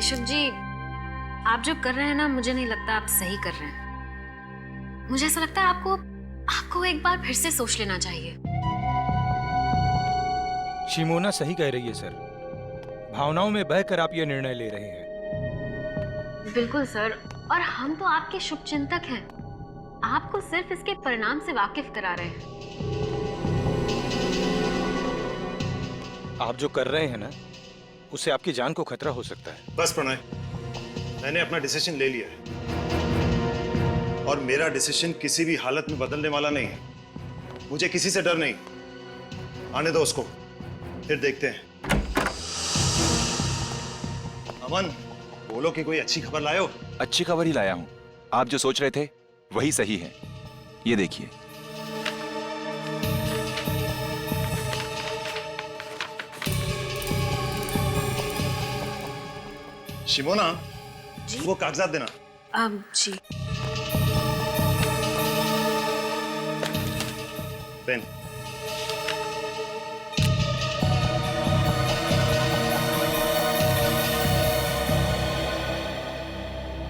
केशव जी, आप जो कर रहे हैं ना, मुझे नहीं लगता आप सही कर रहे हैं। मुझे ऐसा लगता है आपको एक बार फिर से सोच लेना चाहिए। शिमोना सही कह रही है सर। भावनाओं में बहकर आप ये निर्णय ले रहे हैं। बिल्कुल सर, और हम तो आपके शुभचिंतक हैं। आपको सिर्फ इसके परिणाम से वाकिफ करा रहे हैं। आप जो कर रहे हैं ना, उससे आपकी जान को खतरा हो सकता है। बस प्रणय, मैंने अपना डिसीजन ले लिया है और मेरा डिसीजन किसी भी हालत में बदलने वाला नहीं है। मुझे किसी से डर नहीं। आने दो उसको, फिर देखते हैं। अमन, बोलो कि कोई अच्छी खबर लाए हो। अच्छी खबर ही लाया हूं। आप जो सोच रहे थे वही सही है। ये देखिए। शिमोना, वो कागजात देना। जी। पेन।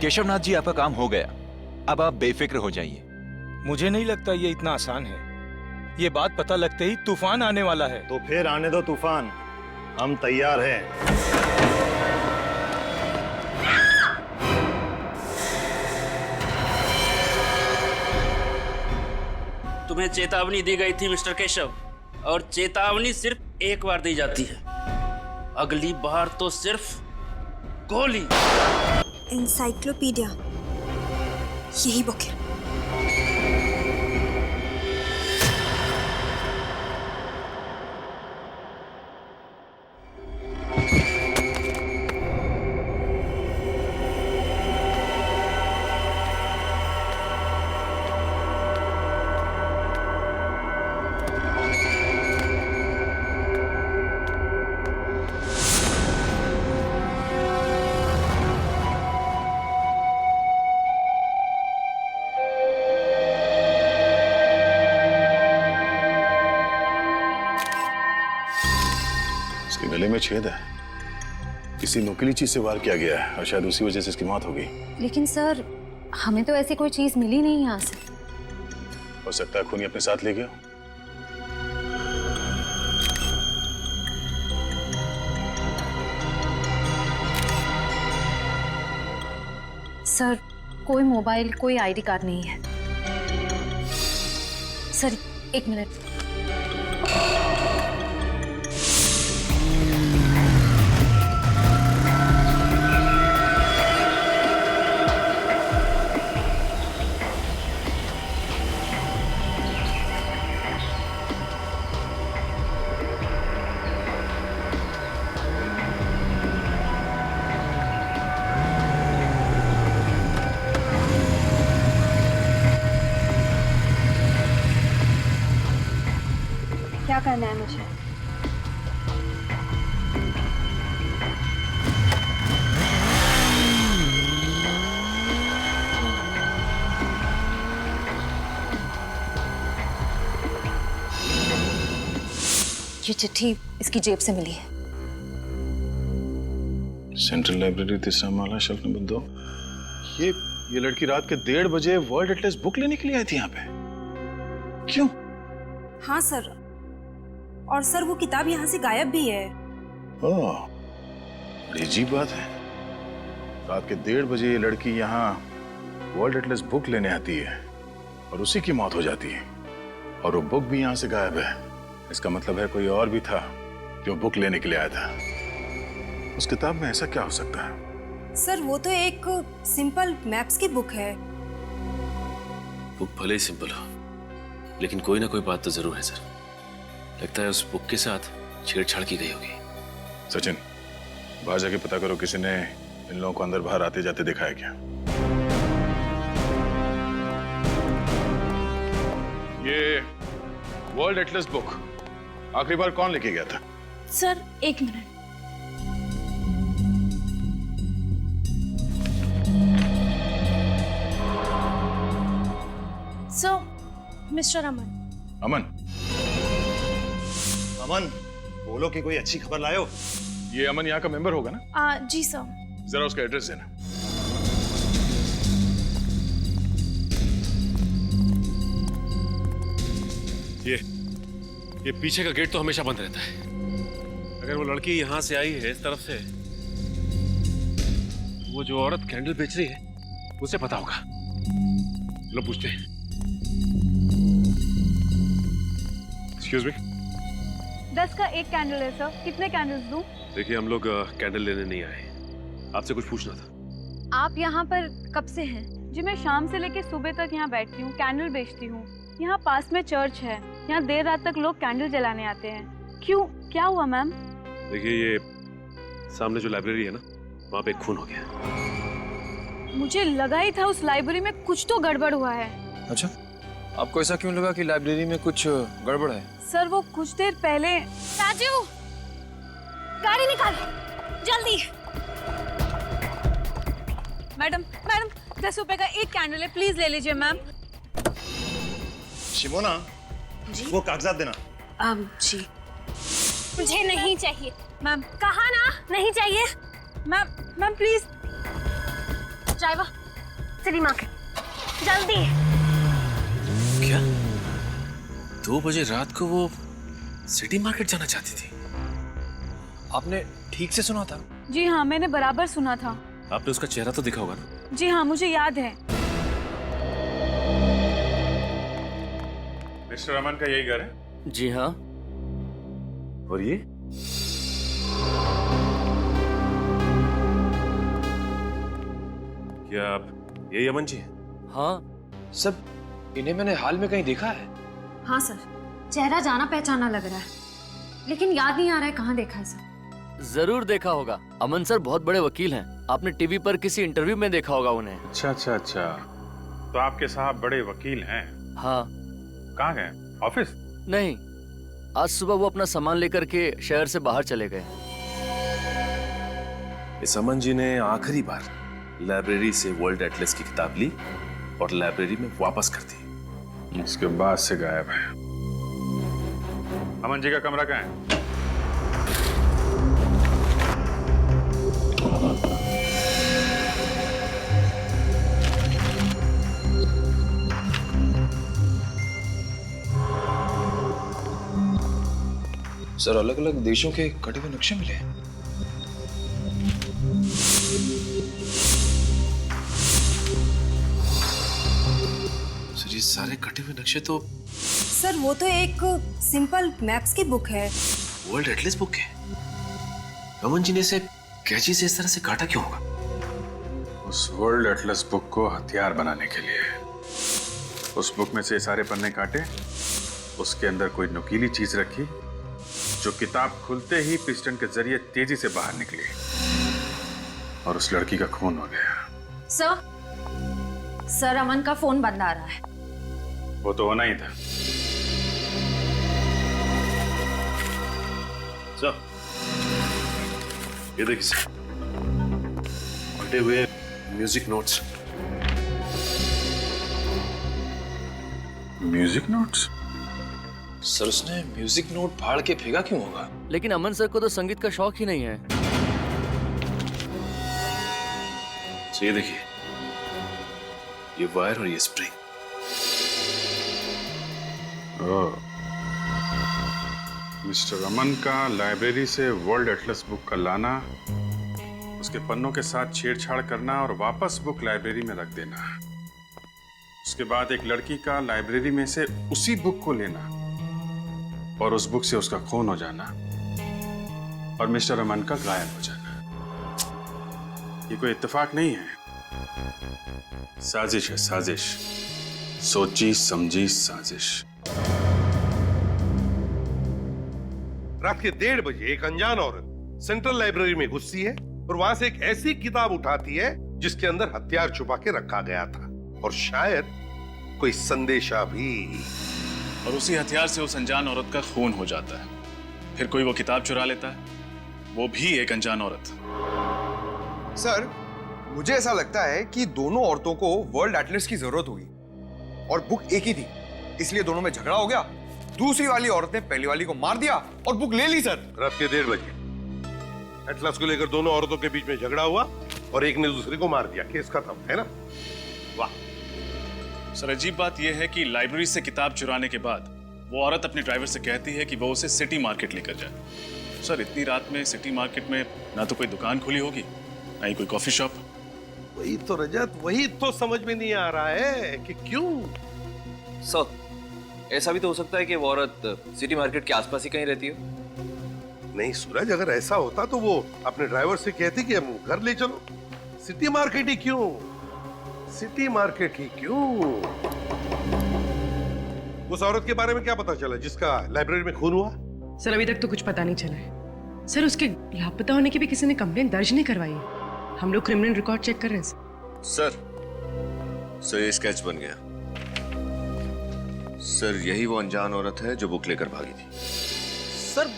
केशवनाथ जी, आपका काम हो गया। अब आप बेफिक्र हो जाइए। मुझे नहीं लगता ये इतना आसान है। ये बात पता लगते ही तूफान आने वाला है। तो फिर आने दो तूफान, हम तैयार हैं। तुम्हें चेतावनी दी गई थी मिस्टर केशव, और चेतावनी सिर्फ एक बार दी जाती है। अगली बार तो सिर्फ गोली। एनसाइक्लोपीडिया, यही बुक है। गले में छेद है, किसी नुकीली चीज से वार किया गया है और शायद उसी वजह से इसकी मौत हो गई। लेकिन सर, हमें तो ऐसी कोई चीज मिली नहीं यहाँ से। हो सकता है खूनी अपने साथ ले गया। सर, कोई मोबाइल, कोई आईडी कार्ड नहीं है। सर, एक मिनट। क्या करना है मुझे? ये चिट्ठी इसकी जेब से मिली है। सेंट्रल लाइब्रेरी, तीसरा माला, शेल्फ नंबर 2। ये लड़की रात के 1:30 बजे वर्ल्ड एटलस बुक लेने के लिए आई थी यहाँ पे। क्यों? हाँ सर, और सर वो किताब यहाँ से गायब भी है। ओह, बड़ी अजीब बात है। रात के 1:30 बजे ये लड़की यहाँ वर्ल्ड एटलस बुक लेने आती है और उसी की मौत हो जाती है, और वो बुक भी यहाँ से गायब है। इसका मतलब है कोई और भी था जो बुक लेने के लिए आया था। उस किताब में ऐसा क्या हो सकता है? सर वो तो एक सिंपल मैप्स की बुक है। बुक भले ही सिंपल हो, लेकिन कोई ना कोई बात तो जरूर है सर। लगता है उस बुक के साथ छेड़छाड़ की गई होगी। सचिन, बाहर जाके पता करो किसी ने इन लोगों को अंदर बाहर आते जाते देखा है क्या। ये वर्ल्ड एटलस बुक आखिरी बार कौन लेके गया था? सर एक मिनट। सो मिस्टर अमन। अमन, अमन, बोलो कि कोई अच्छी खबर लाए हो। ये अमन यहाँ का मेंबर होगा ना? जी सर। जरा उसका एड्रेस देना। ये पीछे का गेट तो हमेशा बंद रहता है। अगर वो लड़की यहां से आई है इस तरफ से, वो जो औरत कैंडल बेच रही है उसे पता होगा। लो पूछते हैं। Excuse me. 10 का एक कैंडल है सर, कितने कैंडल्स दूं? देखिए हम लोग कैंडल लेने नहीं आए, आपसे कुछ पूछना था। आप यहाँ पर कब से हैं? जी मैं शाम से लेके सुबह तक यहाँ बैठती हूँ, कैंडल बेचती हूँ। यहाँ पास में चर्च है, यहाँ देर रात तक लोग कैंडल जलाने आते हैं। क्यों, क्या हुआ मैम? देखिए ये सामने जो लाइब्रेरी है ना, वहाँ पे एक खून हो गया। मुझे लगा ही था उस लाइब्रेरी में कुछ तो गड़बड़ हुआ है। अच्छा, आपको ऐसा क्यों लगा कि लाइब्रेरी में कुछ गड़बड़ है? सर वो कुछ देर पहले। राजू, गाड़ी निकाल जल्दी। मैडम 10 रुपए का एक कैंडल है, प्लीज ले लीजिए मैम। शिमोना, जी? वो कागजात देना। जी मुझे नहीं चाहिए मैम। कहा ना नहीं चाहिए। Ma'am please. Driver city market जल्दी। क्या 2 बजे रात को वो सिटी मार्केट जाना चाहती थी? आपने ठीक से सुना था? जी हाँ, मैंने बराबर सुना था। आपने उसका चेहरा तो देखा होगा ना? जी हाँ, मुझे याद है। मिस्टर अमन का यही घर है? जी हाँ। और ये क्या आप यही अमन जी हैं? हाँ सब इन्हें मैंने हाल में कहीं देखा है। हाँ सर, चेहरा जाना पहचाना लग रहा है, लेकिन याद नहीं आ रहा है कहाँ देखा है सर। जरूर देखा होगा, अमन सर बहुत बड़े वकील हैं, आपने टीवी पर किसी इंटरव्यू में देखा होगा उन्हें। अच्छा, तो आपके साहब बड़े वकील हैं? हाँ। कहाँ गए? ऑफिस? नहीं, आज सुबह वो अपना सामान लेकर के शहर से बाहर चले गए। इस अमन जी ने आखिरी बार लाइब्रेरी से वर्ल्ड एटलस की किताब ली और लाइब्रेरी में वापस कर दी। उसके बाद से गायब है। अमन जी का कमरा कहाँ है? सर अलग अलग देशों के कटे हुए नक्शे मिले हैं। सर ये सारे कटे हुए नक्शे तो सर वो तो एक सिंपल मैप्स की बुक है। वर्ल्ड एटलस बुक है। अमन जी ने इसे कैंची से इस तरह से काटा क्यों होगा? उस वर्ल्ड एटलस बुक को हथियार बनाने के लिए। उस बुक में से सारे पन्ने काटे, उसके अंदर कोई नुकीली चीज रखी जो किताब खुलते ही पिस्टन के जरिए तेजी से बाहर निकली और उस लड़की का खून हो गया। सर अमन का फोन बंद आ रहा है। वो तो होना ही था। सर ये देखिए सर, फटे हुए music notes. Music notes? Sir उसने म्यूजिक नोट फाड़ के फेंका क्यों होगा? लेकिन अमन सर को तो संगीत का शौक ही नहीं है। तो ये देखिए, ये वायर और ये स्प्रिंग। मिस्टर अमन का लाइब्रेरी से वर्ल्ड एटलस बुक का लाना, उसके पन्नों के साथ छेड़छाड़ करना और वापस बुक लाइब्रेरी में रख देना, उसके बाद एक लड़की का लाइब्रेरी में से उसी बुक को लेना और उस बुक से उसका खून हो जाना और मिस्टर अमन का गायब हो जाना। ये कोई इत्तेफाक नहीं है, साजिश है, साजिश। सोची समझी साजिश। रात के 1:30 बजे एक अनजान औरत सेंट्रल लाइब्रेरी में घुसती है और वहां से एक ऐसी किताब उठाती है जिसके अंदर हथियार छुपा के रखा गया था और शायद कोई संदेशा भी। और उसी हथियार से उस अनजान औरत का खून हो जाता है। फिर कोई वो किताब चुरा लेता है, वो भी एक अनजान औरत। सर मुझे ऐसा लगता है कि दोनों औरतों को वर्ल्ड एटलस की जरूरत होगी और बुक एक ही थी, इसलिए दोनों में झगड़ा हो गया। दूसरी वाली औरत ने पहली वाली को मार दिया और बुक ले ली। सर रात के 1:30 बजे एटलस को लेकर दोनों औरतों के बीच में झगड़ा हुआ और एक ने दूसरे को मार दिया, केस खत्म, है ना? वाह। सर अजीब बात यह है कि लाइब्रेरी से किताब चुराने के बाद वो औरत अपने ड्राइवर से कहती है कि वो उसे सिटी मार्केट लेकर जाए। सर इतनी रात में सिटी मार्केट में ना तो कोई दुकान खुली होगी ना ही कोई कॉफी शॉप। वही तो रजत, वही तो समझ में नहीं आ रहा है कि क्यों। सर ऐसा भी तो हो सकता है कि वो औरत सिटी मार्केट के आसपास ही कहीं रहती हो। नहीं सूरज, अगर ऐसा होता तो वो अपने ड्राइवर से कहती कि हम घर ले चलो। सिटी मार्केट ही क्यों? सिटी मार्केट ही क्यों? उस औरत के बारे में क्या पता चला जिसका लाइब्रेरी में खून हुआ? सर अभी तक तो कुछ पता नहीं चला है। सर उसके लापता होने की भी किसी ने कंप्लेंट दर्ज नहीं करवाई है। हम लोग क्रिमिनल रिकॉर्ड चेक कर रहे हैं सर ये स्केच बन गया। सर यही वो अनजान औरत है जो बुक लेकर भागी थी। सर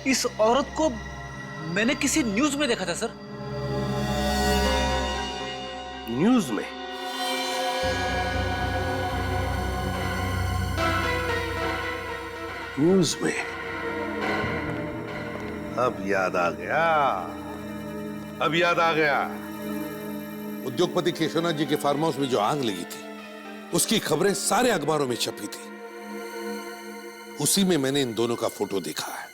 इस औरत को मैंने किसी न्यूज में देखा था सर। न्यूज में? न्यूज में? अब याद आ गया, अब याद आ गया। उद्योगपति केशवनाथ जी के फार्म हाउस में जो आग लगी थी उसकी खबरें सारे अखबारों में छपी थी। उसी में मैंने इन दोनों का फोटो देखा है।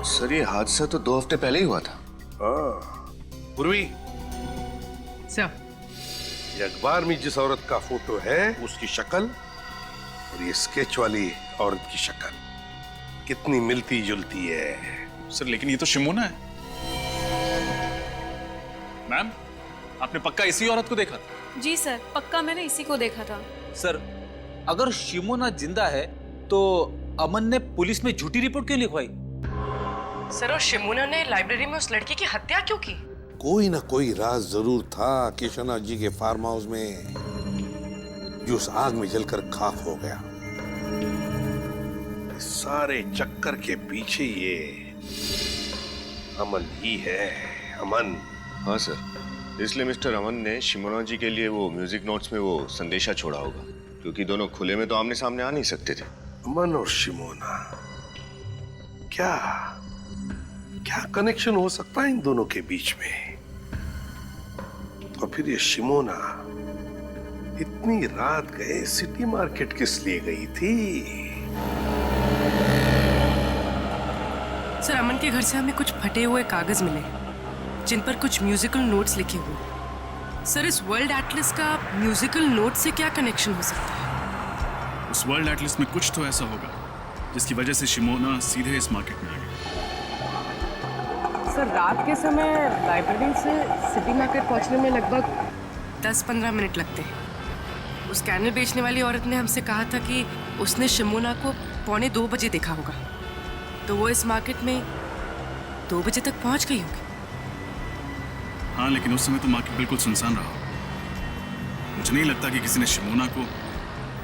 सर ये हादसा तो 2 हफ्ते पहले ही हुआ था। पूर्वी सर, ये अखबार में जिस औरत का फोटो है उसकी शक्ल और ये स्केच वाली औरत की शक्ल कितनी मिलती जुलती है। सर लेकिन ये तो शिमोना है। मैम आपने पक्का इसी औरत को देखा था? जी सर, पक्का मैंने इसी को देखा था। सर अगर शिमोना जिंदा है तो अमन ने पुलिस में झूठी रिपोर्ट क्यों लिखवाई? सर और शिमोना ने लाइब्रेरी में उस लड़की की हत्या क्यों की? कोई ना कोई राज जरूर था केशवनाथ जी के फार्म हाउस में जो उस आग में जलकर खाक हो गया। सारे चक्कर के पीछे ये अमन ही है। अमन? हाँ सर, इसलिए मिस्टर अमन ने शिमोना जी के लिए वो म्यूजिक नोट्स में वो संदेशा छोड़ा होगा, क्योंकि दोनों खुले में तो आमने सामने आ नहीं सकते थे। अमन और शिमोना, क्या क्या कनेक्शन हो सकता है इन दोनों के बीच में? और फिर ये शिमोना इतनी रात गए सिटी मार्केट किस लिए गई थी? सर अमन के घर से हमें कुछ फटे हुए कागज मिले जिन पर कुछ म्यूजिकल नोट्स लिखे हुए। सर इस वर्ल्ड एटलस का म्यूजिकल नोट से क्या कनेक्शन हो सकता है? उस वर्ल्ड एटलस में कुछ तो ऐसा होगा जिसकी वजह से शिमोना सीधे इस मार्केट में आ गई। सर रात के समय लाइब्रेरी से सिटी मार्केट पहुंचने में लगभग 10-15 मिनट लगते हैं। उस कैनल बेचने वाली औरत ने हमसे कहा था कि उसने शिमोना को 1:45 बजे देखा होगा, तो वो इस मार्केट में 2 बजे तक पहुंच गई होगी। हाँ लेकिन उस समय तो मार्केट बिल्कुल सुनसान रहा। मुझे नहीं लगता कि किसी ने शिमोना को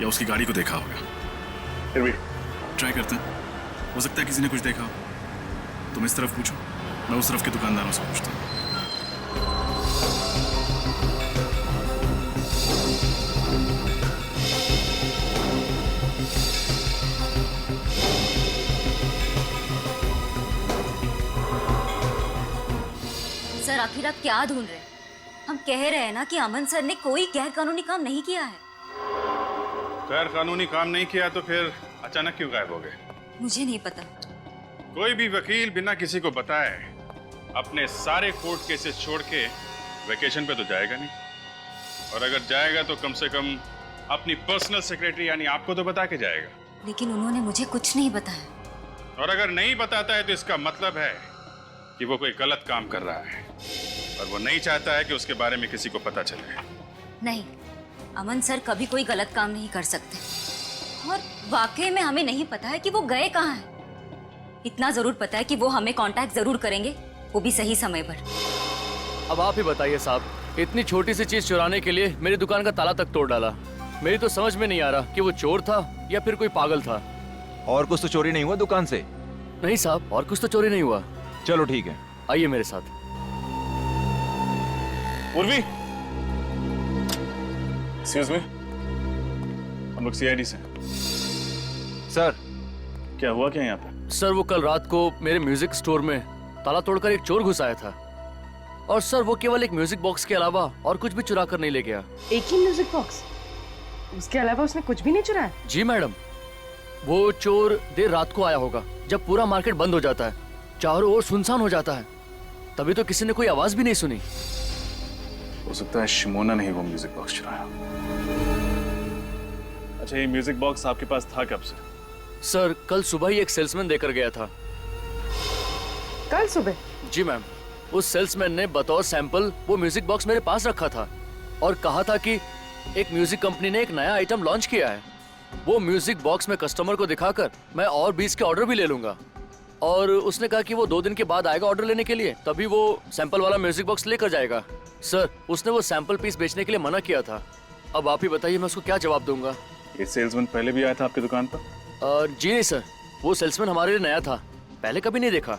या उसकी गाड़ी को देखा होगा। फिर भी ट्राई करते हैं, हो सकता है किसी ने कुछ देखा हो। तुम इस तरफ पूछो, मैं उस तरफ के दुकानदारों से पूछता हूँ। सर आखिर आप क्या ढूंढ रहे हैं? हम कह रहे हैं ना कि अमन सर ने कोई गैर कानूनी काम नहीं किया है। गैर कानूनी काम नहीं किया तो फिर अचानक क्यों गायब हो गए? मुझे नहीं पता। कोई भी वकील बिना किसी को बताए अपने सारे कोर्ट केसेस छोड़ के वेकेशन पे तो जाएगा नहीं, और अगर जाएगा तो कम से कम अपनी पर्सनल सेक्रेटरी यानी आपको तो बता के जाएगा। लेकिन उन्होंने मुझे कुछ नहीं बताया। और अगर नहीं बताता है तो इसका मतलब है कि वो कोई गलत काम कर रहा है और वो नहीं चाहता है कि उसके बारे में किसी को पता चले। नहीं, अमन सर कभी कोई गलत काम नहीं कर सकते, और वाकई में हमें नहीं पता है कि वो गए कहाँ हैं। इतना जरूर पता है कि वो हमें कांटेक्ट जरूर करेंगे, वो भी सही समय पर। अब आप ही बताइए साहब, इतनी छोटी सी चीज चुराने के लिए मेरी दुकान का ताला तक तोड़ डाला। मेरी तो समझ में नहीं आ रहा कि वो चोर था या फिर कोई पागल था। और कुछ तो चोरी नहीं हुआ दुकान से? नहीं साहब, और कुछ तो चोरी नहीं हुआ। चलो ठीक है, आइए मेरे साथ। उर्वी, एक्सक्यूज मी, हम लोग सीआईडी से। सर क्या हुआ क्या यहाँ पे? सर वो कल रात को मेरे म्यूजिक स्टोर में ताला तोड़कर एक चोर घुस आया था। और सर वो केवल एक म्यूजिक बॉक्स के अलावा और कुछ भी चुरा कर नहीं ले गया। एक ही म्यूजिक बॉक्स, उसके अलावा उसने कुछ भी नहीं चुराया? जी मैडम, वो चोर देर रात को आया होगा जब पूरा मार्केट बंद हो जाता है, चारों ओर सुनसान हो जाता है, तभी तो किसी ने कोई आवाज भी नहीं सुनी। हो सकता है शिमोना ने ही वो म्यूजिक बॉक्स चुराया। अच्छा, ये म्यूजिक बॉक्स आपके पास था कब से? सर कल सुबह ही एक सेल्समैन देकर गया था। कल सुबह? जी मैम, उस सेल्समैन ने बतौर सैंपल वो म्यूजिक बॉक्स मेरे पास रखा था और कहा था कि एक म्यूजिक कंपनी ने एक नया आइटम लॉन्च किया है, वो म्यूजिक बॉक्स में कस्टमर को दिखाकर मैं और 20 के ऑर्डर भी ले लूंगा। और उसने कहा कि वो 2 दिन के बाद आएगा ऑर्डर लेने के लिए, तभी वो सैंपल वाला म्यूजिक बॉक्स लेकर जाएगा। सर उसने वो सैंपल पीस बेचने के लिए मना किया था। अब आप ही बताइए मैं उसको क्या जवाब दूंगा। ये सेल्समैन पहले भी आया था आपकी दुकान पर? जी नहीं सर, वो सेल्समैन हमारे लिए नया था, पहले कभी नहीं देखा।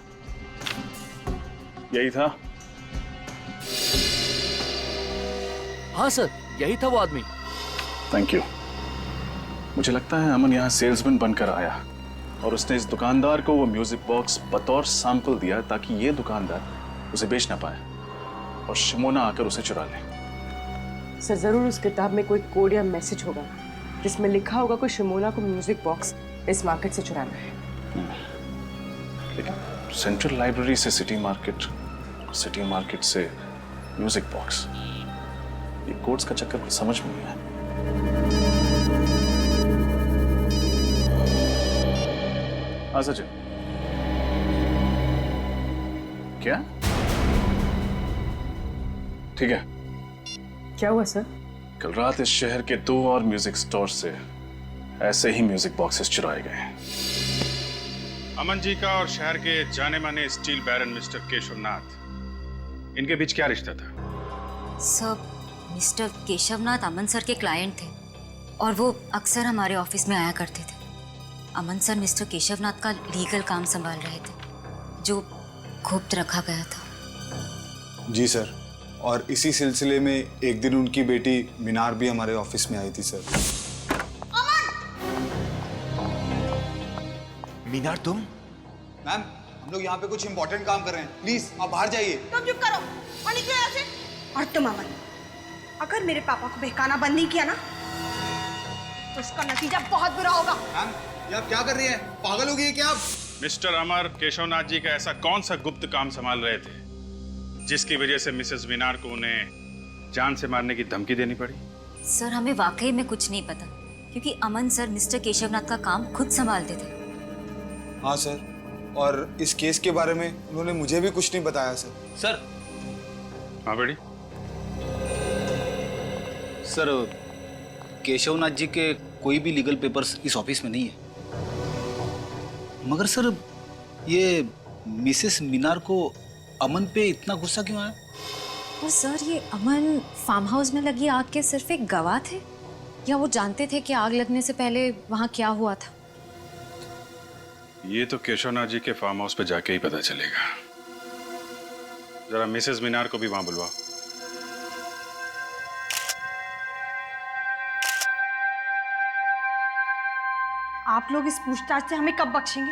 यही था? हाँ सर, यही था वो आदमी। Thank you. मुझे लगता है अमन यहाँ सेल्समैन बनकर आया और उसने इस दुकानदार को वो म्यूजिक बॉक्स बतौर सैंपल दिया ताकि ये दुकानदार उसे बेच ना पाए और शिमोना आकर उसे चुरा ले। सर जरूर उस किताब में कोई कोड या मैसेज होगा जिसमें लिखा होगा कि शिमोना को म्यूजिक बॉक्स इस मार्केट से चुराना है। लेकिन सेंट्रल लाइब्रेरी से सिटी मार्केट से म्यूजिक बॉक्स, ये कोड्स का चक्कर कुछ समझ में नहीं आया। हाँ सचिन, क्या? ठीक है। क्या हुआ सर? कल रात इस शहर के 2 और म्यूजिक स्टोर से ऐसे ही म्यूजिक बॉक्सेस चुराए गए। अमन जी का और शहर के जाने माने स्टील बैरन मिस्टर केशवनाथ, इनके बीच क्या रिश्ता था? सब मिस्टर केशवनाथ अमन सर के क्लाइंट थे और वो अक्सर हमारे ऑफिस में आया करते थे। अमन सर मिस्टर केशवनाथ का लीगल काम संभाल रहे थे जो गुप्त रखा गया था। जी सर, और इसी सिलसिले में एक दिन उनकी बेटी मीनार भी हमारे ऑफिस में आई थी सर। मीनार तुम? मैम, हम लोग यहाँ पे कुछ इंपॉर्टेंट काम कर रहे हैं, प्लीज आप बाहर जाइए। तुम चुप करो और निकलो यहाँ से। और तुम अमन, अगर मेरे पापा को बहकाना बंद नहीं किया ना तो उसका नतीजा बहुत बुरा होगा। मैम, ये आप क्या कर रही हैं? पागल हो गई क्या आप? मिस्टर अमर केशवनाथ जी का ऐसा कौन सा गुप्त काम संभाल रहे थे जिसकी वजह से मिसेस मीनार को उन्हें जान से मारने की धमकी देनी पड़ी? सर हमें वाकई में कुछ नहीं पता क्योंकि अमन सर मिस्टर केशवनाथ का काम खुद संभालते थे। हाँ सर, और इस केस के बारे में उन्होंने मुझे भी कुछ नहीं बताया सर। सर। हाँ बेटी। सर केशवनाथ जी के कोई भी लीगल पेपर्स इस ऑफिस में नहीं है, मगर सर ये मिसेस मीनार को अमन पे इतना गुस्सा क्यों आया? और सर ये अमन फार्म हाउस में लगी आग के सिर्फ एक गवाह थे या वो जानते थे कि आग लगने से पहले वहां क्या हुआ था? ये तो केशवनाथ जी के फार्म हाउस पे जाके ही पता चलेगा। जरा मिसेस मीनार को भी वहां बुलवाओ। आप लोग इस पूछताछ से हमें कब बख्शेंगे?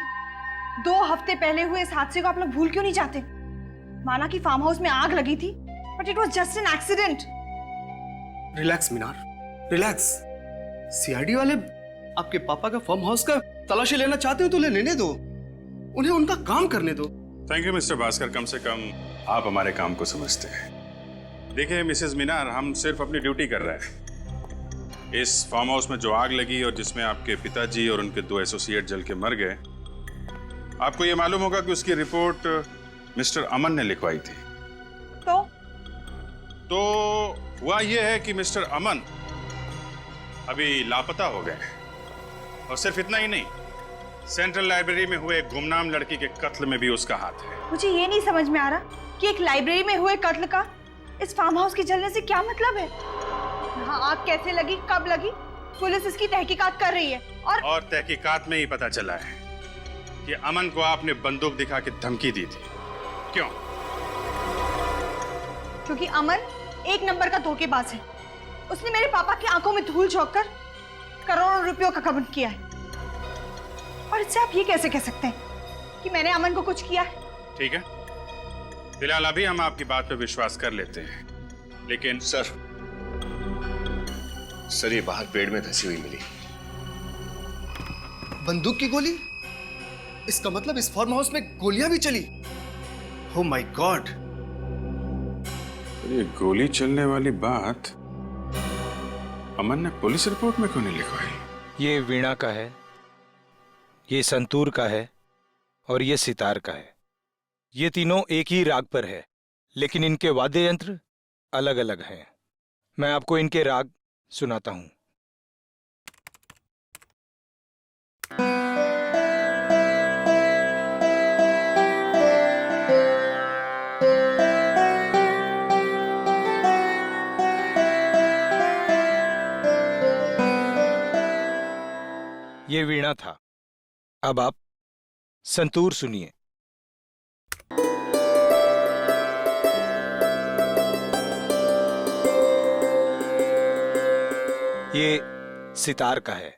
2 हफ्ते पहले हुए इस हादसे को आप लोग भूल क्यों नहीं जाते? माना कि फार्म हाउस में आग लगी थी, but it was just an accident. Relax Minar, relax. CID वाले आपके पापा का फार्म हाउस का तलाशी लेना चाहते हो तो लेने दो, उन्हें उनका काम करने दो। थैंक यू मिस्टर भास्कर, कम से कम आप हमारे काम को समझते हैं। देखिए मिसेस मीनार, हम सिर्फ अपनी ड्यूटी कर रहे हैं। इस फार्म हाउस में जो आग लगी और जिसमें आपके पिताजी और उनके 2 एसोसिएट जल के मर गए, आपको ये मालूम होगा कि उसकी रिपोर्ट मिस्टर अमन ने लिखवाई थी। तो हुआ ये है कि मिस्टर अमन अभी लापता हो गए, और सिर्फ इतना ही नहीं, सेंट्रल लाइब्रेरी में हुए एक गुमनाम लड़की के कत्ल में भी उसका हाथ है। मुझे ये नहीं समझ में आ रहा कि एक लाइब्रेरी में हुए कत्ल का इस फार्म हाउस के जलने से क्या मतलब है? यहाँ आग कैसे लगी, कब लगी, पुलिस इसकी तहकीकात कर रही है। और तहकीकात में ही पता चला है कि अमन को आपने बंदूक दिखा के धमकी दी थी। क्यों? क्योंकि अमन एक नंबर का धोखेबाज है। उसने मेरे पापा की आंखों में धूल झोंक कर करोड़ों रुपयों का कबूल किया है। और इससे आप ये कैसे कह सकते हैं कि मैंने अमन को कुछ किया है? ठीक है, फिलहाल अभी हम आपकी बात पे विश्वास कर लेते हैं, लेकिन सर ये बाहर पेड़ में धंसी हुई मिली। बंदूक की गोली? इसका मतलब इस फार्म हाउस में गोलियां भी चली। Oh my God. ये गोली चलने वाली बात अमन ने पुलिस रिपोर्ट में क्यों नहीं लिखवाई? ये वीणा का है, ये संतूर का है और ये सितार का है। ये तीनों एक ही राग पर है, लेकिन इनके वाद्य यंत्र अलग अलग हैं। मैं आपको इनके राग सुनाता हूं। ये वीणा था, अब आप संतूर सुनिए। ये सितार का है।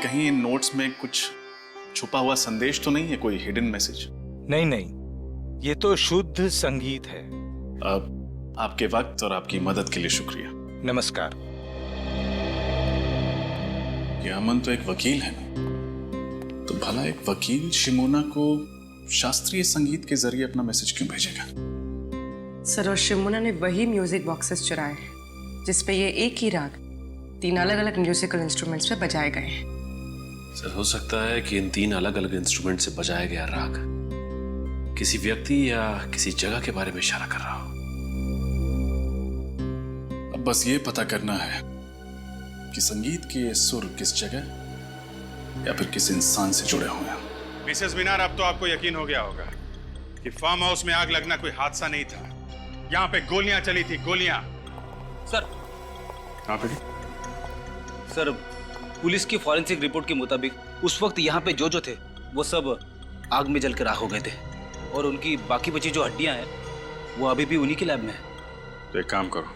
कहीं इन नोट्स में कुछ छुपा हुआ संदेश तो नहीं है, कोई हिडन मैसेज? नहीं नहीं, ये तो शुद्ध संगीत है। अब आपके वक्त और आपकी मदद के लिए शुक्रिया। नमस्कार। ये अमन तो एक वकील है ना, तो भला एक वकील शिमोना को शास्त्रीय संगीत के जरिए अपना मैसेज क्यों भेजेगा? सर, और शिमोना ने वही म्यूजिक बॉक्सेस चुराए जिसपे ये एक ही राग 3 अलग अलग म्यूजिकल इंस्ट्रूमेंट्स पे बजाए गए हैं। सर, हो सकता है कि इन 3 अलग अलग इंस्ट्रूमेंट से बजाया गया राग किसी व्यक्ति या किसी जगह के बारे में इशारा कर रहा हो। अब बस ये पता करना है कि संगीत के ये सुर किस जगह या फिर किस इंसान से जुड़े हुए हैं। मिसेस मीनार, अब तो आपको यकीन हो गया होगा कि फार्म हाउस में आग लगना कोई हादसा नहीं था। यहाँ पे गोलियां चली थी, गोलियां। सर, हाँ बेटी। सर, पुलिस की फॉरेंसिक रिपोर्ट के मुताबिक उस वक्त यहाँ पे जो थे वो सब आग में जलकर राख हो गए थे, और उनकी बाकी बची जो हड्डियां हैं वो अभी भी उन्हीं के लैब में है। तो एक काम करो,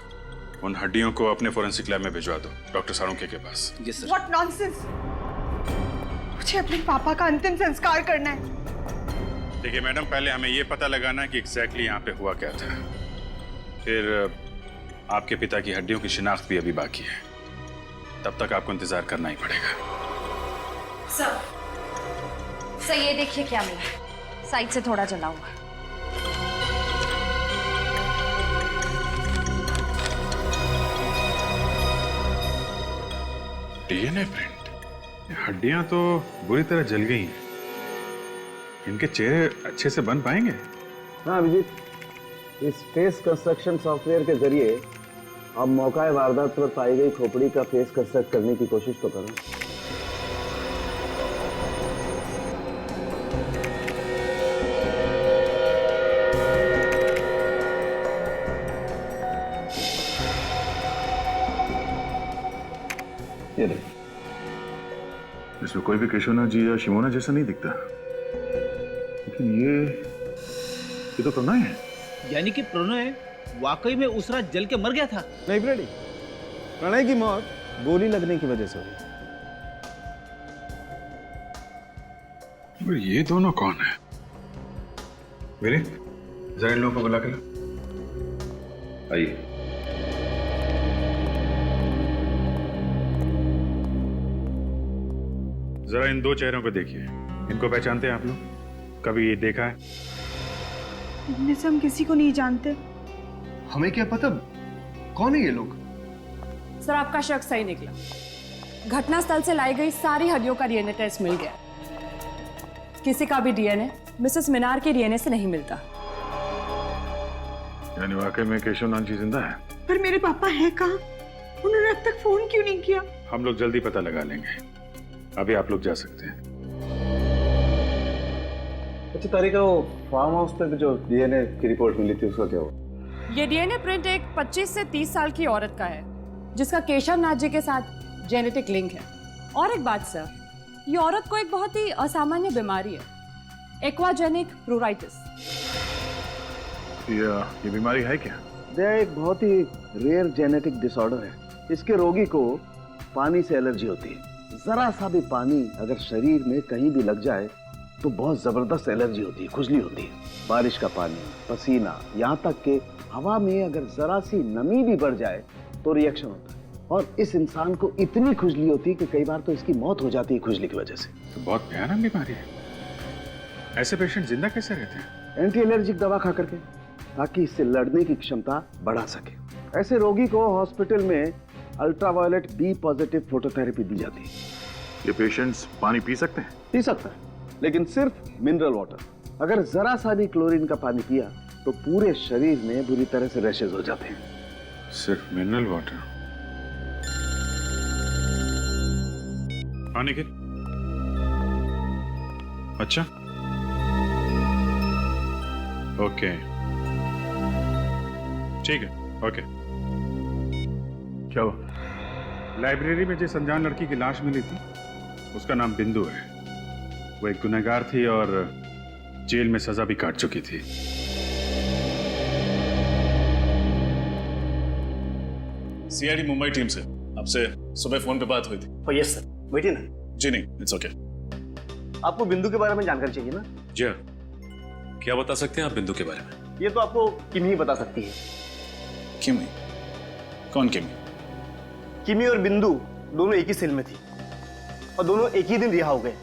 उन हड्डियों को अपने फॉरेंसिक लैब में भिजवा दो, डॉक्टर साळुंखे के पास। Yes sir. What nonsense! मुझे अपने पापा का अंतिम संस्कार करना है। देखिए मैडम, पहले हमें ये पता लगाना है कि एग्जैक्टली यहाँ पे हुआ क्या था। फिर आपके पिता की हड्डियों की शिनाख्त भी अभी बाकी है, तब तक आपको इंतजार करना ही पड़ेगा। सर ये देखिए क्या मिला, साइड से थोड़ा जला हुआ। DNA print. हड्डियां तो बुरी तरह जल गई हैं। इनके चेहरे अच्छे से बन पाएंगे? हाँ अभिजीत, इस फेस कंस्ट्रक्शन सॉफ्टवेयर के जरिए आप मौका वारदात पर पाई गई खोपड़ी का फेस कंस्ट्रक्ट करने की कोशिश तो करो। ये देखिए, इसमें कोई भी केशवनाथ जी या शिमोना जैसा नहीं दिखता, लेकिन ये तो प्रणय है। यानी कि प्रणय वाकई में उस रात जल के मर गया था? नहीं प्रणय, प्रणय की मौत गोली लगने की वजह से हुई। ये दोनों कौन है? मेरे जरा इन लोगों को बुला के ला। आइए। जरा इन 2 चेहरों को देखिए, इनको पहचानते हैं आप लोग? कभी ये देखा है? इनमें से हम किसी को नहीं जानते। हमें क्या पता कौन है ये लोग? सर आपका शक सही निकला। घटनास्थल से लाई गई सारी हड्डियों का डीएनए टेस्ट मिल गया। किसी का भी डीएनए मिसेस मीनार के डीएनए से नहीं मिलता। यानी वाकई में केशवनाथ जी जिंदा है? पर मेरे पापा हैं कहाँ? उन्होंने अब तक फोन क्यों नहीं किया? हम लोग जल्दी पता लगा लेंगे, अभी आप लोग जा सकते हैं। अच्छा तारिका, वो फार्म हाउस पे जो डीएनए की रिपोर्ट मिली थी उसका क्या हुआ? ये डीएनए प्रिंट एक 25 से 30 साल की औरत का है जिसका केशवनाथ जी के साथ जेनेटिक लिंक है। और एक बात सर, ये औरत को एक बहुत ही असामान्य बीमारी है, एक्वाजेनिक प्लूराइटिस। ये बीमारी है क्या? यह एक बहुत ही रेयर जेनेटिक डिसऑर्डर है। इसके रोगी को पानी से एलर्जी होती है। जरा सा भी पानी अगर शरीर में कहीं भी लग जाए तो बहुत जबरदस्त एलर्जी होती है, खुजली होती है। बारिश का पानी, पसीना, यहाँ तक कि हवा में अगर जरा सी नमी भी बढ़ जाए तो रिएक्शन होता है। और इस इंसान को इतनी खुजली होती है कि कई बार तो इसकी मौत हो जाती है खुजली की वजह से। तो बहुत भयानक बीमारी है। ऐसे पेशेंट जिंदा कैसे रहते हैं? एंटी एलर्जिक दवा खा करके, ताकि इससे लड़ने की क्षमता बढ़ा सके। ऐसे रोगी को हॉस्पिटल में अल्ट्रावायलेट बी पॉजिटिव फोटोथेरेपी दी जाती है। ये पेशेंट्स पानी पी सकते हैं? पी सकता है, लेकिन सिर्फ मिनरल वाटर। अगर जरा सा भी क्लोरीन का पानी पिया तो पूरे शरीर में बुरी तरह से रैशेज हो जाते हैं। सिर्फ मिनरल वाटर? निखिल, अच्छा, ओके, ठीक है, ओके। क्या हुआ? लाइब्रेरी में जिस अनजान लड़की की लाश मिली थी उसका नाम बिंदु है। वो एक गुनहगार थी और जेल में सजा भी काट चुकी थी। सीआईडी मुंबई टीम से आपसे सुबह फोन पे बात हुई थी। यस सर, बैठिए ना। जी नहीं, इट्स ओके। आपको बिंदु के बारे में जानकारी चाहिए ना? जी हाँ, क्या बता सकते हैं आप बिंदु के बारे में? ये तो आपको किमी ही बता सकती है। किमी? कौन किमी? किमी और बिंदु दोनों एक ही सेल में थी और दोनों एक ही दिन रिहा हो गए।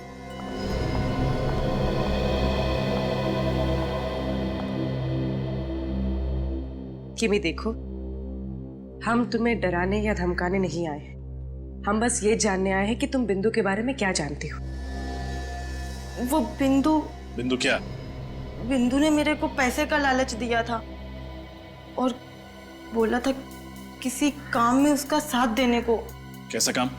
किमी देखो, हम तुम्हें डराने या धमकाने नहीं आए हैं। हम बस ये जानने आए हैं कि तुम बिंदु के बारे में क्या जानती हो। वो बिंदु क्या? बिंदु ने मेरे को पैसे का लालच दिया था और बोला था किसी काम में उसका साथ देने को। कैसा काम?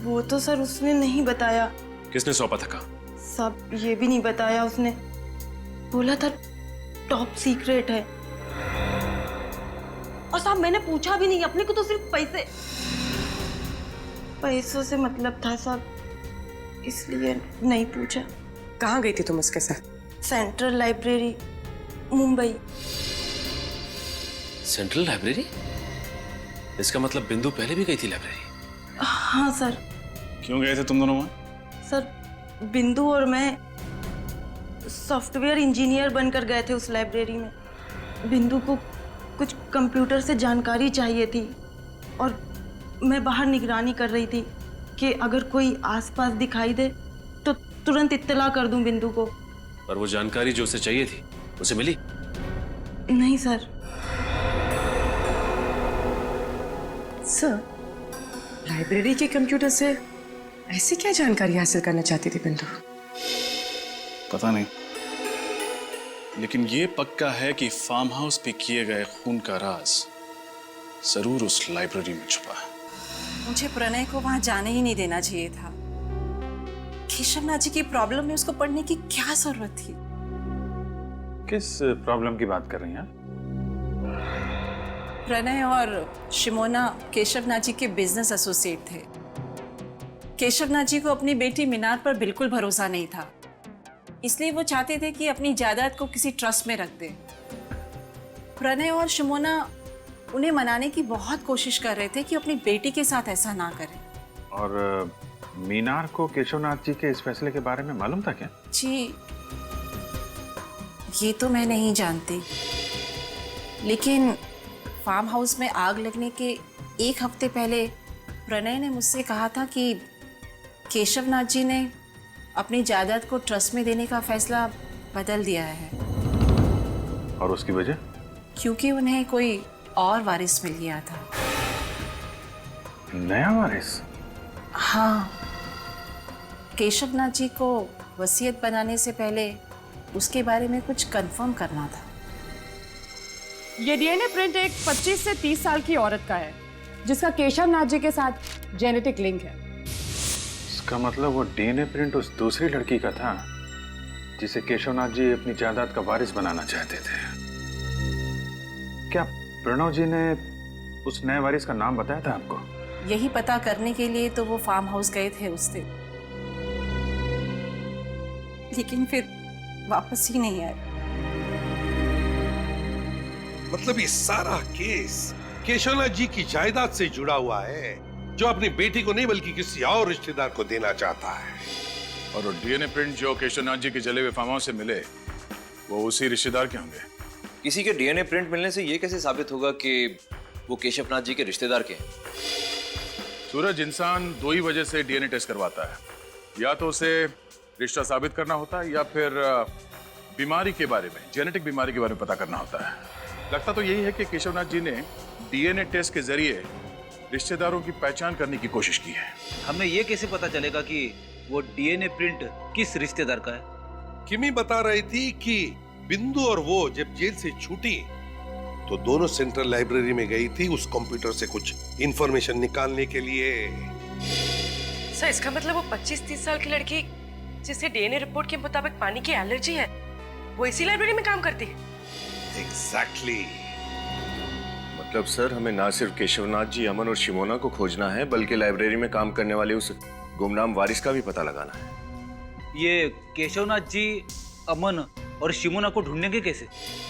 वो तो सर उसने नहीं बताया। किसने सौंपा था काम? सब ये भी नहीं बताया उसने। बोला था टॉप सीक्रेट है। और साहब मैंने पूछा भी नहीं, अपने को तो सिर्फ पैसों से मतलब था साहब, इसलिए नहीं पूछा। कहाँ गई थी तुम उसके साथ? Central library, Mumbai. Central library? इसका मतलब बिंदु पहले भी गई थी लाइब्रेरी? हाँ सर। क्यों गए थे तुम दोनों वहां? सर बिंदु और मैं सॉफ्टवेयर इंजीनियर बनकर गए थे उस लाइब्रेरी में। बिंदु को कुछ कंप्यूटर से जानकारी चाहिए थी और मैं बाहर निगरानी कर रही थी कि अगर कोई आसपास दिखाई दे तो तुरंत इत्तला कर दूं बिंदु को। पर वो जानकारी जो उसे चाहिए थी उसे मिली? नहीं सर। सर, लाइब्रेरी के कंप्यूटर से ऐसी क्या जानकारी हासिल करना चाहती थी बिंदु? पता नहीं, लेकिन ये पक्का है कि फार्म हाउस पे किए गए खून का राज जरूर उस लाइब्रेरी में छुपा है। मुझे प्रणय को वहां जाने ही नहीं देना चाहिए था। केशवनाथ जी की प्रॉब्लम में उसको पढ़ने की क्या जरूरत थी? किस प्रॉब्लम की बात कर रही हैं? प्रणय और शिमोना केशवनाथ जी के बिजनेस एसोसिएट थे। केशवनाथ जी को अपनी बेटी मीनार पर बिल्कुल भरोसा नहीं था, इसलिए वो चाहते थे कि अपनी जायदाद को किसी ट्रस्ट में रख दें। प्रणय और शिमोना उन्हें मनाने की बहुत कोशिश कर रहे थे कि अपनी बेटी के साथ ऐसा ना करें। और मीनार को केशवनाथ जी के इस फैसले के बारे में मालूम था क्या? जी, ये तो मैं नहीं जानती, लेकिन फार्म हाउस में आग लगने के एक हफ्ते पहले प्रणय ने मुझसे कहा था कि केशवनाथ जी ने अपनी जायदाद को ट्रस्ट में देने का फैसला बदल दिया है। और उसकी वजह? क्योंकि उन्हें कोई और वारिस मिल गया था। नया वारिस? हाँ, केशवनाथ जी को वसीयत बनाने से पहले उसके बारे में कुछ कंफर्म करना था। ये डीएनए प्रिंट एक 25 से 30 साल की औरत का है जिसका केशवनाथ जी के साथ जेनेटिक लिंक है। इसका मतलब वो डीएनए प्रिंट उस दूसरी लड़की का था जिसे केशवनाथ जी अपनी जायदाद का वारिस बनाना चाहते थे। क्या प्रणव जी ने उस नए वारिस का नाम बताया था आपको? यही पता करने के लिए तो वो फार्म हाउस गए थे उस दिन, लेकिन फिर वापस ही नहीं आए। मतलब ये सारा केस केशवनाथ जी की जायदाद से जुड़ा हुआ है, जो अपनी बेटी को नहीं बल्कि किसी और रिश्तेदार को देना चाहता है। और वो डीएनए प्रिंट जो केशवनाथ जी के जले हुए फार्म हाउस से मिले वो उसी रिश्तेदार के होंगे। किसी के डीएनए प्रिंट मिलने से ये कैसे साबित होगा कि वो केशवनाथ जी के रिश्तेदार के हैं? सूरज, इंसान दो ही वजह से डीएनए टेस्ट करवाता है, या तो उसे रिश्ता साबित करना होता है या फिर बीमारी के बारे में, जेनेटिक बीमारी के बारे में पता करना होता है। लगता तो यही है कि केशवनाथ जी ने डीएनए टेस्ट के जरिए रिश्तेदारों की पहचान करने की कोशिश की है। हमें ये कैसे पता चलेगा कि वो डीएनए प्रिंट किस रिश्तेदार का है? किमी बता रही थी कि बिंदु और वो जब जेल से छूटी तो दोनों सेंट्रल लाइब्रेरी में गई थी उस कंप्यूटर से कुछ इंफॉर्मेशन निकालने के लिए। सर इसका मतलब वो 25-30 साल की लड़की जिसे डीएनए रिपोर्ट के मुताबिक पानी की एलर्जी है वो इसी लाइब्रेरी में काम करती है? एग्जैक्टली। मतलब सर हमें ना सिर्फ केशवनाथ जी, अमन और शिमोना को खोजना है बल्कि लाइब्रेरी में काम करने वाले उस गुमनाम वारिस का भी पता लगाना है। ये केशवनाथ जी, अमन और शिमोना को ढूंढेंगे कैसे?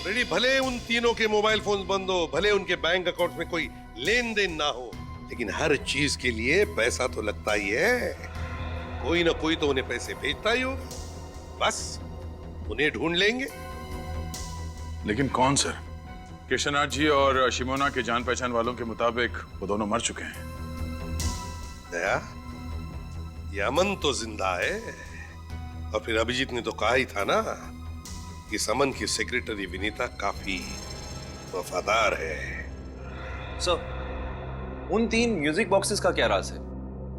रेडी, भले उन तीनों के मोबाइल फोन बंद हो, भले उनके बैंक अकाउंट में कोई लेन देन ना हो, लेकिन हर चीज के लिए पैसा तो लगता ही है। कोई ना कोई तो उन्हें पैसे भेजता ही होगा। बस उन्हें ढूंढ लेंगे। लेकिन कौन सर? केशवनाथ जी और शिमोना के जान पहचान वालों के मुताबिक वो दोनों मर चुके हैं। दया, ये अमन तो जिंदा है, और फिर अभिजीत ने तो कहा ही था ना कि अमन की सेक्रेटरी विनीता काफी वफादार है। सर, उन 3 म्यूजिक बॉक्सेस का क्या राज है?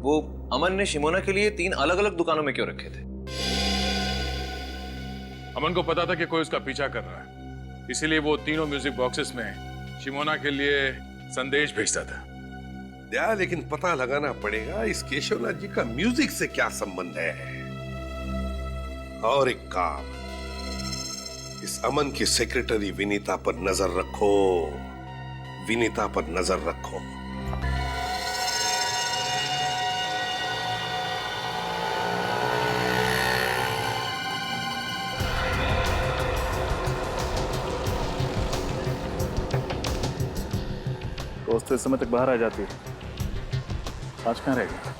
वो अमन ने शिमोना के लिए 3 अलग-अलग दुकानों में क्यों रखे थे? अमन को पता था कि कोई उसका पीछा कर रहा है, इसीलिए वो तीनों म्यूजिक बॉक्सेस में शिमोना के लिए संदेश भेजता था। दया, लेकिन पता लगाना पड़ेगा इस केशवनाथ जी का म्यूजिक से क्या संबंध है। और एक काम, इस अमन की सेक्रेटरी विनीता पर नजर रखो, विनीता पर नजर रखो। दोस्त इस समय तक बाहर आ जाती है, आज कहाँ रहेगी?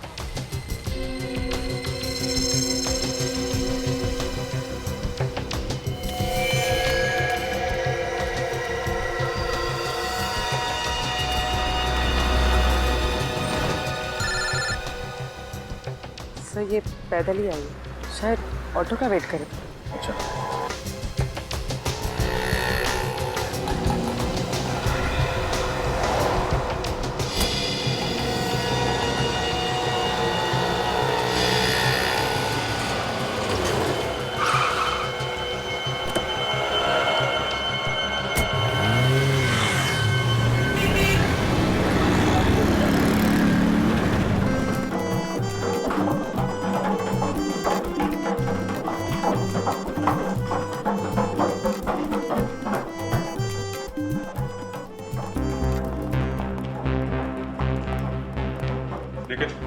सर ये पैदल ही आई है, शायद ऑटो का वेट करे। अच्छा,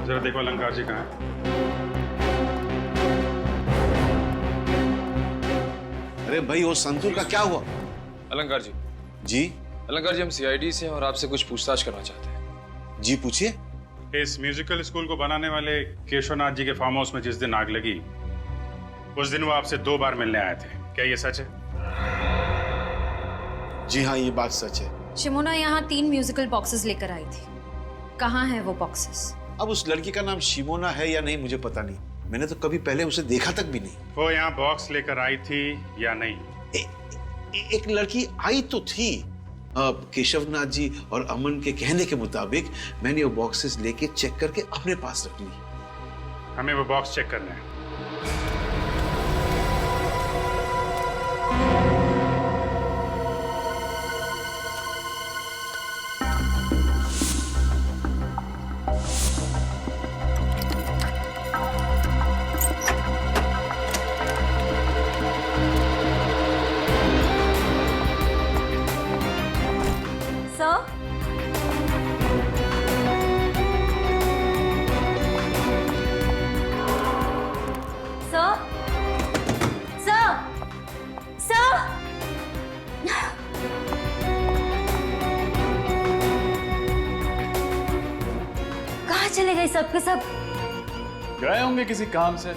जरा देखो अलंकार जी कहाँ हैं? अरे भाई वो संतूर का क्या हुआ? अलंकार जी। जी अलंकार जी, हम सीआईडी से हैं और आपसे कुछ पूछताछ करना चाहते हैं। जी पूछिए। इस म्यूजिकल स्कूल को बनाने वाले केशवनाथ जी के फार्म हाउस में जिस दिन आग लगी उस दिन वो आपसे 2 बार मिलने आए थे, क्या ये सच है? जी हाँ, ये बात सच है। शिमोना यहाँ 3 म्यूजिकल बॉक्सेस लेकर आई थी। कहाँ है वो बॉक्सेस? अब उस लड़की का नाम शिमोना है या नहीं मुझे पता नहीं, मैंने तो कभी पहले उसे देखा तक भी नहीं। वो यहाँ बॉक्स लेकर आई थी या नहीं? एक लड़की आई तो थी। केशवनाथ जी और अमन के कहने के मुताबिक मैंने वो बॉक्सेस लेके चेक करके अपने पास रख ली। हमें वो बॉक्स चेक करना है। सर चले गए सब के सब? गए होंगे किसी काम से।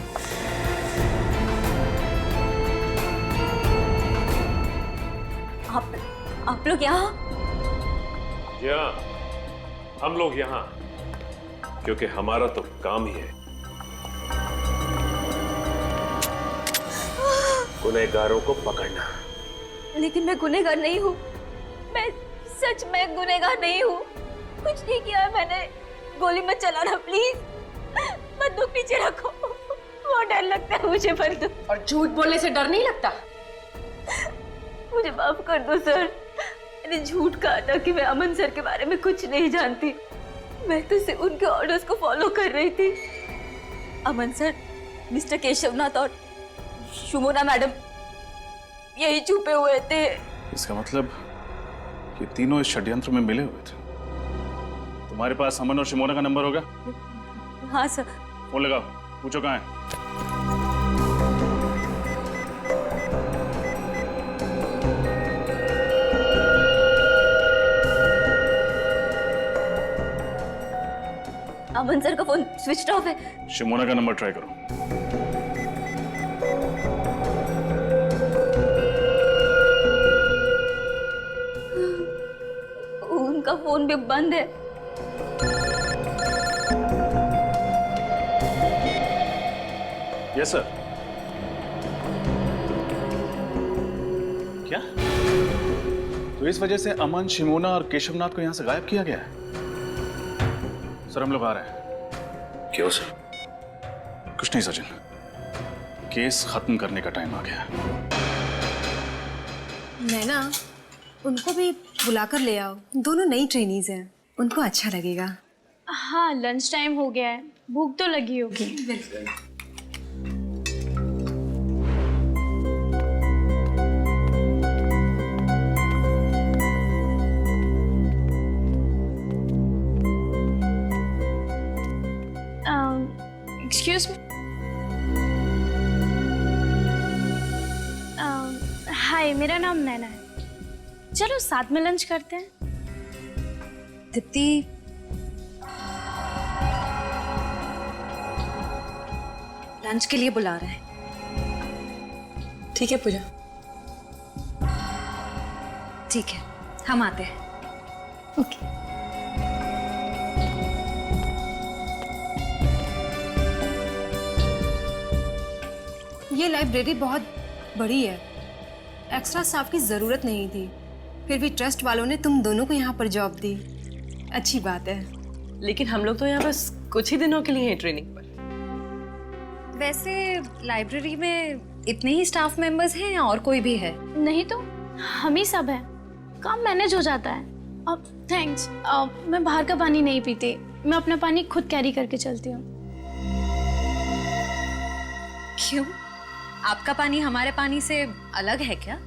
आप लोग यहाँ? जी हाँ, हम लोग यहाँ क्योंकि हमारा तो काम ही है गुनहगारों को पकड़ना। लेकिन मैं गुनहगार नहीं हूँ, मैं सच में गुनहगार नहीं हूँ। कुछ नहीं किया है मैंने। गोली मत चलाना प्लीज, बंदूक पीछे रखो, बहुत डर लगता है मुझे बंदूक। और झूठ बोलने से डर नहीं लगता? मुझे माफ कर दो सर, मैंने झूठ कहा था कि मैं अमन सर के बारे में कुछ नहीं जानती। मैं तो सिर्फ उनके ऑर्डर्स को फॉलो कर रही थी। अमन सर, मिस्टर केशवनाथ और शिमोना मैडम यही छुपे हुए थे। इसका मतलब ये तीनों इस षड्यंत्र में मिले हुए थे। तुम्हारे पास अमन और शिमोना का नंबर होगा? हाँ सर। फोन लगाओ, पूछो कहाँ है। अमन सर का फोन स्विच ऑफ है। शिमोना का नंबर ट्राई करो। उनका फोन भी बंद है। Yes sir. क्या? तो इस वजह से अमन, शिमोना और केशवनाथ को यहां से गायब किया गया है? सर हम लोग आ रहे हैं। क्यों सर? कुछ नहीं सचिन, केस खत्म करने का टाइम आ गया है। नैना, उनको भी बुलाकर ले आओ, दोनों नई ट्रेनीज हैं, उनको अच्छा लगेगा। हाँ, लंच टाइम हो गया है, भूख तो लगी होगी। Excuse me. हाय, मेरा नाम नैना है। चलो साथ में लंच करते हैं। दीप्ति, लंच के लिए बुला रहे हैं। ठीक है पूजा। ठीक है, हम आते हैं। ओके। ये लाइब्रेरी बहुत बड़ी है, एक्स्ट्रा स्टाफ की जरूरत नहीं थी, फिर भी ट्रस्ट वालों ने तुम दोनों को यहाँ पर जॉब दी। अच्छी बात है। लेकिन हम लोग तो यहाँ बस कुछ ही दिनों के लिए हैं ट्रेनिंग पर। वैसे लाइब्रेरी में इतने ही स्टाफ मेंबर्स हैं या और कोई भी है? नहीं तो हम ही सब हैं, काम मैनेज हो जाता है। अब थैंक्स, मैं बाहर का पानी नहीं पीती, मैं अपना पानी खुद कैरी करके चलती हूँ। क्यों? आपका पानी हमारे पानी से अलग है क्या?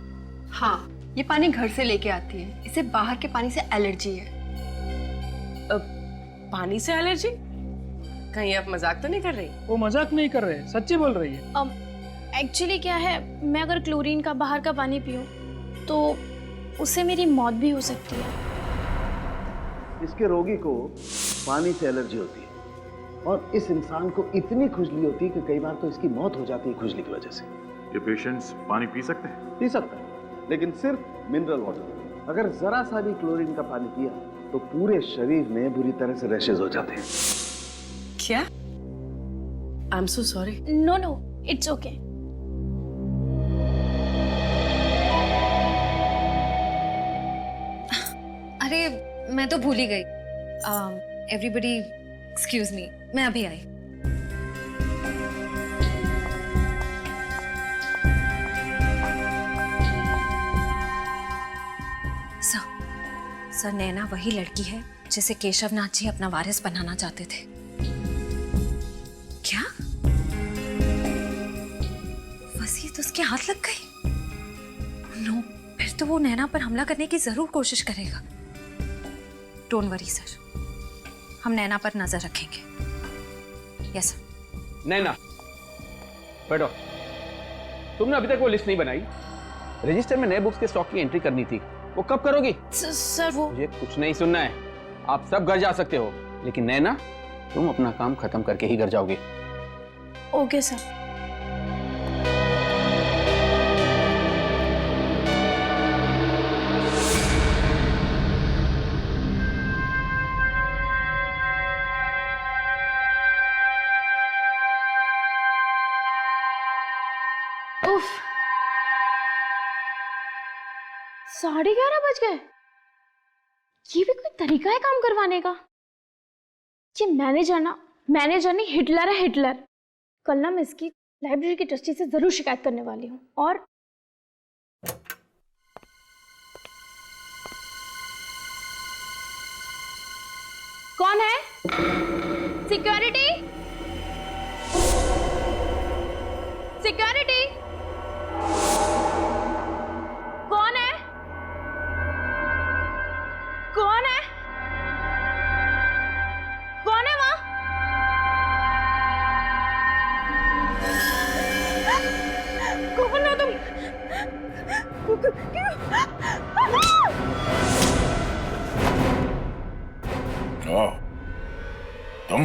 हाँ, ये पानी घर से लेके आती है, इसे बाहर के पानी से एलर्जी है। पानी से एलर्जी? कहीं आप मजाक तो नहीं कर रही? वो मजाक नहीं कर रहे, सच्ची बोल रही है। एक्चुअली क्या है, मैं अगर क्लोरीन का बाहर का पानी पीऊं तो उससे मेरी मौत भी हो सकती है। इसके रोगी को पानी से एलर्जी होती है और इस इंसान को इतनी खुजली होती है कि कई बार तो इसकी मौत हो जाती है खुजली की वजह से। ये पेशेंट्स पानी पी सकते हैं? पी सकता है, लेकिन सिर्फ मिनरल वाटर। अगर जरा सा भी क्लोरीन का पानी पिया तो पूरे शरीर में बुरी तरह से रैशेज हो जाते हैं। क्या? I am so sorry. No no, it's okay. अरे मैं तो भूल ही गई। एवरीबडी एक्सक्यूज मी, मैं अभी आई। सर, नैना वही लड़की है जिसे केशवनाथ जी अपना वारिस बनाना चाहते थे। क्या वसीयत उसके हाथ लग गई? नो, फिर तो वो नैना पर हमला करने की जरूर कोशिश करेगा। डोंट वरी सर, हम नैना पर नजर रखेंगे। Yes sir. नैना, बैठो। तुमने अभी तक वो लिस्ट नहीं बनाई। रजिस्टर में नए बुक्स के स्टॉक की एंट्री करनी थी, वो कब करोगी? सर वो मुझे कुछ नहीं सुनना है। आप सब घर जा सकते हो, लेकिन नैना तुम अपना काम खत्म करके ही घर जाओगे। Okay sir. उफ, 11:30 बज गए। ये भी कोई तरीका है काम करवाने का? ये मैनेजर नहीं हिटलर है, हिटलर। कल ना मैं इसकी लाइब्रेरी की ट्रस्टी से जरूर शिकायत करने वाली हूँ। और कौन है? सिक्योरिटी, सिक्योरिटी, कौन है? कौन है? कौन है वहां? कौन हो तुम? ओ, तुम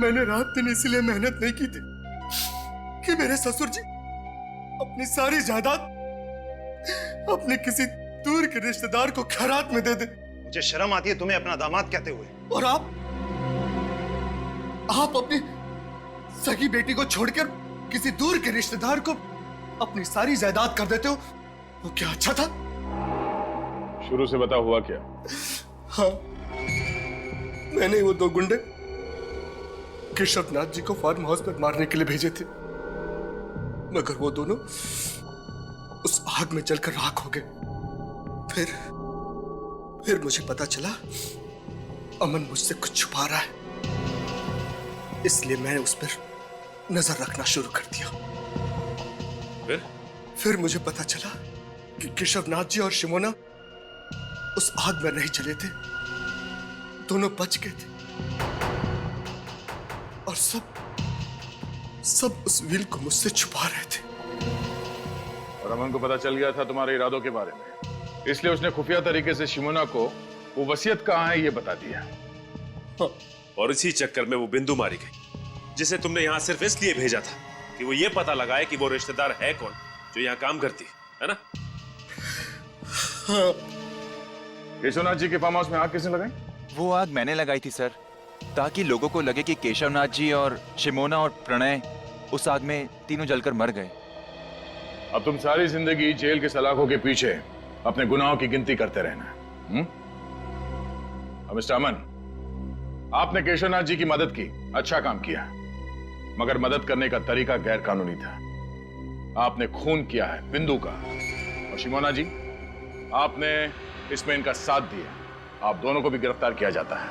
मैंने रात दिन इसलिए मेहनत नहीं की थी कि मेरे ससुर जी अपनी सारी जायदाद अपने किसी दूर के रिश्तेदार को खैरात में दे दे। मुझे शर्म आती है तुम्हें अपना दामाद कहते हुए। और आप अपनी सगी बेटी को छोड़कर किसी दूर के रिश्तेदार को अपनी सारी जायदाद कर देते हो। वो क्या अच्छा था? शुरू से बता हुआ क्या? हाँ, मैंने वो 2 गुंडे केशवनाथ जी को फार्म हाउस पर मारने के लिए भेजे थे, मगर वो दोनों उस आग में जलकर राख हो गए। फिर मुझे पता चला अमन मुझसे कुछ छुपा रहा है, इसलिए मैंने उस पर नजर रखना शुरू कर दिया। फिर मुझे पता चला कि केशवनाथ जी और शिमोना उस आग में नहीं जले थे, दोनों बच गए थे। और सब उस व्हील को मुझसे छुपा रहे थे। और अमन को पता चल गया था तुम्हारे इरादों के बारे में, इसलिए उसने खुफिया तरीके से शिमोना को वो वसीयत कहाँ है ये बता दिया। और इसी चक्कर में वो बिंदु मारी गई, जिसे तुमने यहाँ सिर्फ इसलिए भेजा था कि वो ये पता लगाए कि वो रिश्तेदार है कौन जो यहाँ काम करती है ना? केशवनाथ जी के फार्म हाउस में आग किसने लगाई? वो आग मैंने लगाई थी सर, ताकि लोगों को लगे कि केशवनाथ जी और शिमोना और प्रणय उस आग में तीनों जलकर मर गए। अब तुम सारी जिंदगी जेल के सलाखों के पीछे अपने गुनाहों की गिनती करते रहना। मिस्टर अमन, आपने केशवनाथ जी की मदद की, अच्छा काम किया, मगर मदद करने का तरीका गैर कानूनी था। आपने खून किया है बिंदु का, और शिमोना जी आपने इसमें इनका साथ दिया। आप दोनों को भी गिरफ्तार किया जाता है।